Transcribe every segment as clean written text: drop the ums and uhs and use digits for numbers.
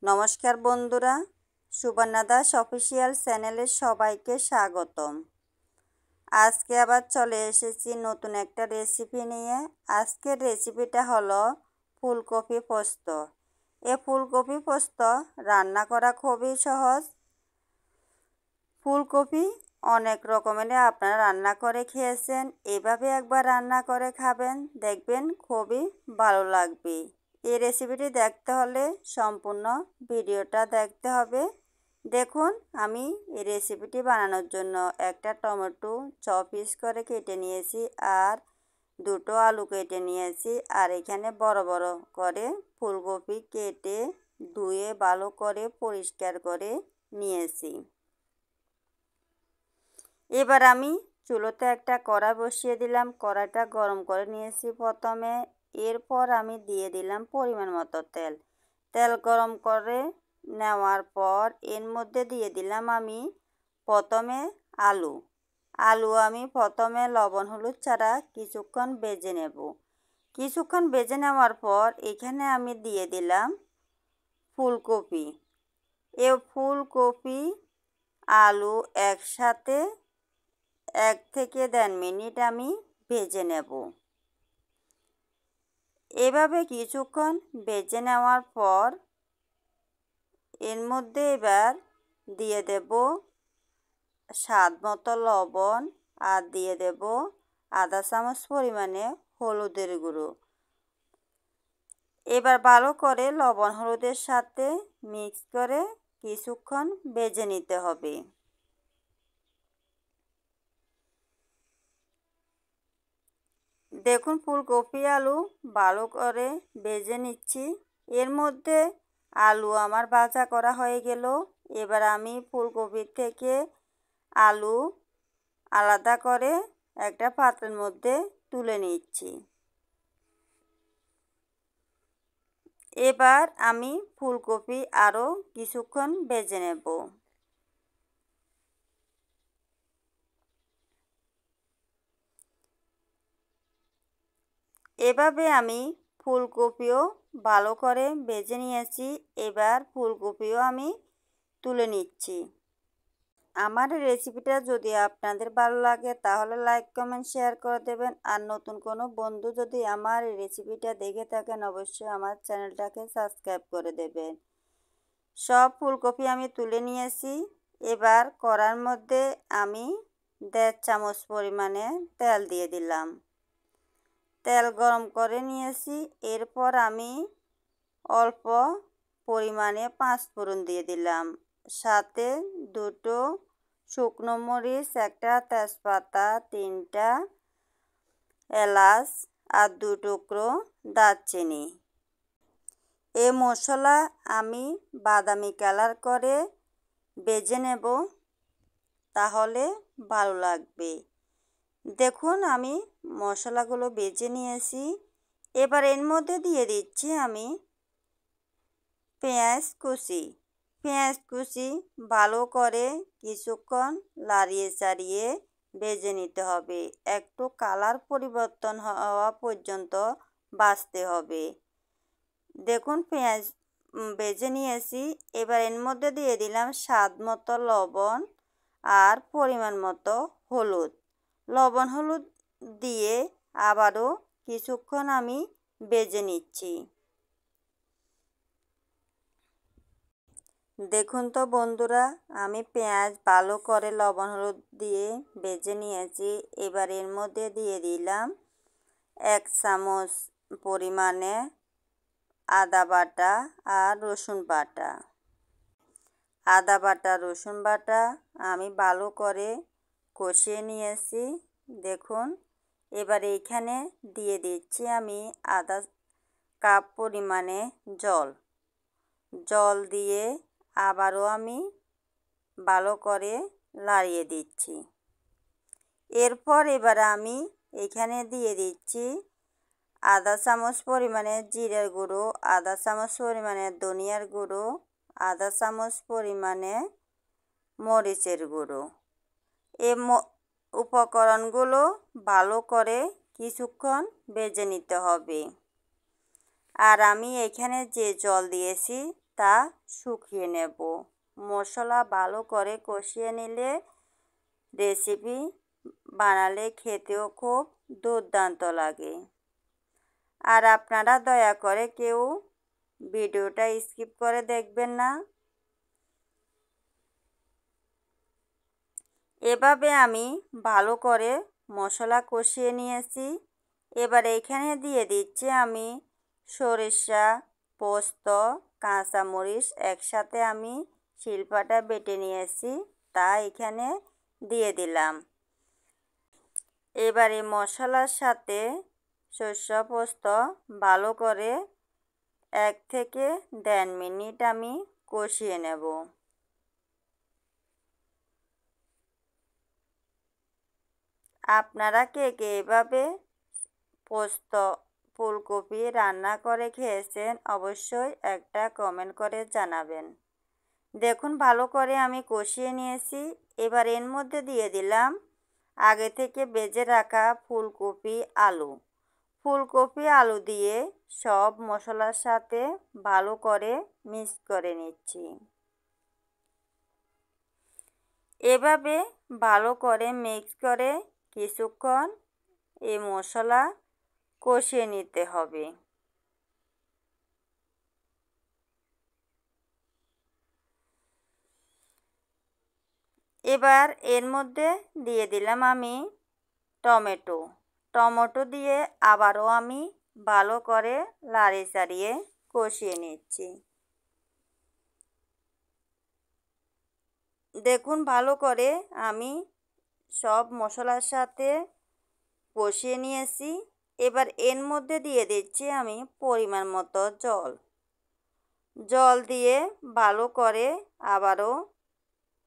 নমস্কার বন্ধুরা, সুবর্ণা দাস অফিসিয়াল চ্যানেলে সবাইকে স্বাগতম। আজকে আবার চলে এসেছি নতুন একটা রেসিপি নিয়ে। আজকের রেসিপিটা হলো ফুলকপি পোস্ত। ফুলকপি পোস্ত রান্না করা খুবই সহজ। ফুলকপি অনেক রকমের আপনারা রান্না করে খেয়েছেন, এভাবে একবার রান্না করে খাবেন, দেখবেন খুবই ভালো লাগবে। এই রেসিপিটি দেখতে হলে সম্পূর্ণ ভিডিওটা দেখতে হবে। দেখুন, আমি এই রেসিপিটি বানানোর জন্য একটা টমেটো পিস করে কেটে নিয়েছি, আর দুটো আলু কেটে নিয়েছি, আর এখানে বড় বড় করে ফুলকপি কেটে ধুয়ে ভালো করে পরিষ্কার করে নিয়েছি। এবার আমি চুলোতে একটা কড়াই বসিয়ে দিলাম। কড়াইটা গরম করে নিয়েছি প্রথমে। এরপর আমি দিয়ে দিলাম পরিমাণ মতো তেল। তেল গরম করে নেওয়ার পর এর মধ্যে দিয়ে দিলাম আমি প্রথমে আলু আমি প্রথমে লবণ হলুদ ছাড়া কিছুক্ষণ ভেজে নেব। কিছুক্ষণ ভেজে নেওয়ার পর এখানে আমি দিয়ে দিলাম ফুলকপি। ফুলকপি আলু একসাথে 1 থেকে 1.5 মিনিট আমি ভেজে নেব। এভাবে কিছুক্ষণ ভেজে নেওয়ার পর এর মধ্যে এবার দিয়ে দেব স্বাদ মতো লবণ, আর দিয়ে দেব আধা চামচ পরিমাণে হলুদের গুঁড়ো। এবার ভালো করে লবণ হলুদের সাথে মিক্স করে কিছুক্ষণ ভেজে নিতে হবে। দেখুন, ফুলকপি আলু ভালো করে ভেজে নিচ্ছি। এর মধ্যে আলু আমার ভাজা করা হয়ে গেল। এবার আমি ফুলকপি থেকে আলু আলাদা করে একটা পাত্রের মধ্যে তুলে নিচ্ছি। এবার আমি ফুলকপি আরও কিছুক্ষণ ভেজে নেব। এভাবে আমি ফুলকপিও ভালো করে ভেজে নিয়েছি। এবার ফুলকপিও আমি তুলে নিচ্ছি। আমার রেসিপিটা যদি আপনাদের ভালো লাগে তাহলে লাইক কমেন্ট শেয়ার করে দেবেন। আর নতুন কোনো বন্ধু যদি আমার রেসিপিটা দেখে থাকেন অবশ্যই আমার চ্যানেলটাকে সাবস্ক্রাইব করে দেবেন। সব ফুলকপি আমি তুলে নিয়েছি। এবার কড়ার মধ্যে আমি 1.5 চামচ পরিমাণে তেল দিয়ে দিলাম। তেল গরম করে নিয়েছি। এরপর আমি অল্প পরিমাণে 5 ফোড়ন দিয়ে দিলাম, সাথে দুটো শুকনো মরিচ, একটা তেজপাতা, 3টা এলাচ আর 2 টুকরো দারচিনি। এই মশলা আমি বাদামি কালার করে ভেজে নেব, তাহলে ভালো লাগবে। দেখুন, আমি মশলাগুলো ভেজে নিয়েছি। এবার এর মধ্যে দিয়ে দিচ্ছি আমি পেঁয়াজ কুচি ভালো করে কিছুক্ষণ লাড়িয়ে চাড়িয়ে ভেজে নিতে হবে। একটু কালার পরিবর্তন হওয়া পর্যন্ত ভাজতে হবে। দেখুন, পেঁয়াজ ভেজে নিয়েছি। এবার এর মধ্যে দিয়ে দিলাম স্বাদ মতো লবণ আর পরিমাণ মতো হলুদ। লবণ হলুদ দিয়ে আবারও কিছুক্ষণ আমি ভেজে নিচ্ছি। দেখুন তো বন্ধুরা, আমি পেঁয়াজ ভালো করে লবণ হলুদ দিয়ে ভেজে নিয়েছি। এবার এর মধ্যে দিয়ে দিলাম 1 চামচ পরিমাণে আদা বাটা আর রসুন বাটা। আদা বাটা রসুন বাটা আমি ভালো করে কষিয়ে নিয়েছি। দেখুন, এবার এইখানে দিয়ে দিচ্ছি আমি আধা কাপ পরিমাণে জল দিয়ে আবারও আমি ভালো করে লাড়িয়ে দিচ্ছি। এরপর এবার আমি এখানে দিয়ে দিচ্ছি আধা চামচ পরিমাণে জিরের গুঁড়ো, আধা চামচ পরিমাণে ধনিয়ার গুঁড়ো, আধা চামচ পরিমাণে মরিচের গুঁড়ো। এই উপকরণগুলো ভালো করে কিছুক্ষণ ভেজে নিতে হবে। আর আমি এখানে যে জল দিয়েছি তা শুকিয়ে নেব। মশলা ভালো করে কষিয়ে নিলে রেসিপি বানালে খেতেও খুব দুর্দান্ত লাগে। আর আপনারা দয়া করে কেউ ভিডিওটা স্কিপ করে দেখবেন না। এভাবে আমি ভালো করে মশলা কষিয়ে নিয়েছি। এবার এখানে দিয়ে দিচ্ছি আমি সরিষা, পোস্ত, কাঁচামরিচ একসাথে আমি শিলপাটা বেটে নিয়েছি, তা এখানে দিয়ে দিলাম। এবার এই মশলার সাথে সরিষা, পোস্ত ভালো করে 1 থেকে 1.5 মিনিট আমি কষিয়ে নেব। আপনারা কে কে এভাবে পোস্ত ফুলকপি রান্না করে খেয়েছেন অবশ্যই একটা কমেন্ট করে জানাবেন। দেখুন ভালো করে আমি কষিয়ে নিয়েছি। এবার এর মধ্যে দিয়ে দিলাম আগে থেকে ভেজে রাখা ফুলকপি, আলু। ফুলকপি, আলু দিয়ে সব মশলার সাথে ভালো করে মিক্স করে নিচ্ছি। এভাবে ভালো করে মিক্স করে কিছুক্ষণ এই মশলা কষিয়ে নিতে হবে। এবার এর মধ্যে দিয়ে দিলাম আমি টমেটো দিয়ে আবারও আমি ভালো করে লাড়িয়ে চাড়িয়ে কষিয়ে নিচ্ছি। দেখুন ভালো করে আমি সব মশলার সাথে কষিয়ে নিয়েছি। এবার এর মধ্যে দিয়ে দিচ্ছি আমি পরিমাণ মতো জল দিয়ে ভালো করে আবারও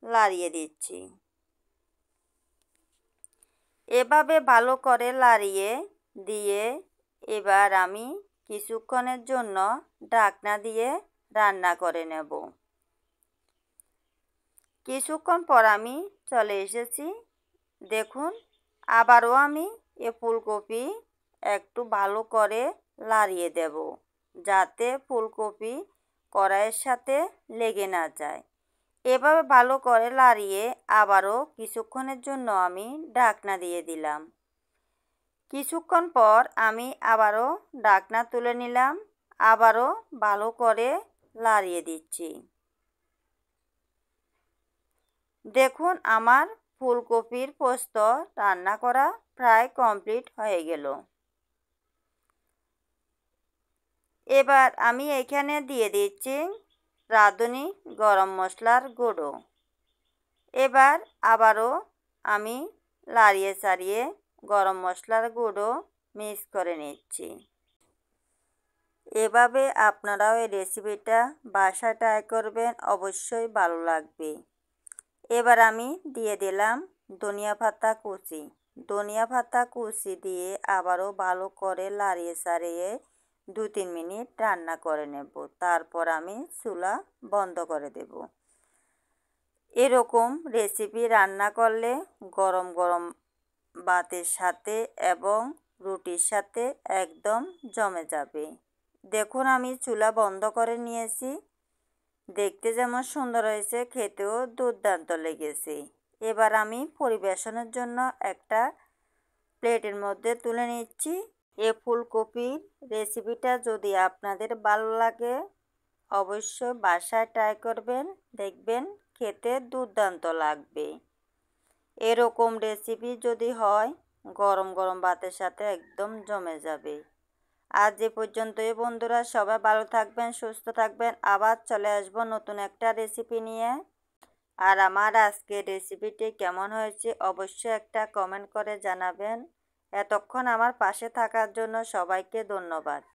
লাড়িয়ে দিচ্ছি। এভাবে ভালো করে লাড়িয়ে দিয়ে এবার আমি কিছুক্ষণের জন্য ঢাকনা দিয়ে রান্না করে নেব। কিছুক্ষণ পর আমি চলে এসেছি। দেখুন আবারও আমি এ ফুলকপি একটু ভালো করে লাড়িয়ে দেব, যাতে ফুলকপি কড়াইয়ের সাথে লেগে না যায়। এভাবে ভালো করে লাড়িয়ে আবারও কিছুক্ষণের জন্য আমি ঢাকনা দিয়ে দিলাম। কিছুক্ষণ পর আমি আবারও ঢাকনা তুলে নিলাম, আবারও ভালো করে লাড়িয়ে দিচ্ছি। দেখুন আমার ফুলকপির পোস্ত রান্না করা প্রায় কমপ্লিট হয়ে গেল। এবার আমি এখানে দিয়ে দিচ্ছি রাঁধুনি গরম মশলার গুঁড়ো। এবার আবারও আমি লাড়িয়ে চাড়িয়ে গরম মশলার গুঁড়ো মিক্স করে নিচ্ছি। এভাবে আপনারাও এই রেসিপিটা বাসায় ট্রাই করবেন, অবশ্যই ভালো লাগবে। এবার আমি দিয়ে দিলাম ধনিয়া পাতা কুচি দিয়ে আবারও ভালো করে লাড়িয়ে চাড়িয়ে 2-3 মিনিট রান্না করে নেব। তারপর আমি চুলা বন্ধ করে দেব। এরকম রেসিপি রান্না করলে গরম গরম ভাতের সাথে এবং রুটির সাথে একদম জমে যাবে। দেখুন আমি চুলা বন্ধ করে নিয়েছি। দেখতে যেমন সুন্দর হয়েছে, খেতেও দুর্দান্ত লেগেছে। এবার আমি পরিবেশনের জন্য একটা প্লেটের মধ্যে তুলে নিচ্ছি। এই ফুলকপির রেসিপিটা যদি আপনাদের ভালো লাগে অবশ্যই বাসায় ট্রাই করবেন, দেখবেন খেতে দুর্দান্ত লাগবে। এরকম রেসিপি যদি হয় গরম গরম ভাতের সাথে একদম জমে যাবে। আজ এ পর্যন্তই বন্ধুরা, সবাই ভালো থাকবেন, সুস্থ থাকবেন। আবার চলে আসব নতুন একটা রেসিপি নিয়ে। আর আমার আজকের রেসিপিটি কেমন হয়েছে অবশ্যই একটা কমেন্ট করে জানাবেন। এতক্ষণ আমার পাশে থাকার জন্য সবাইকে ধন্যবাদ।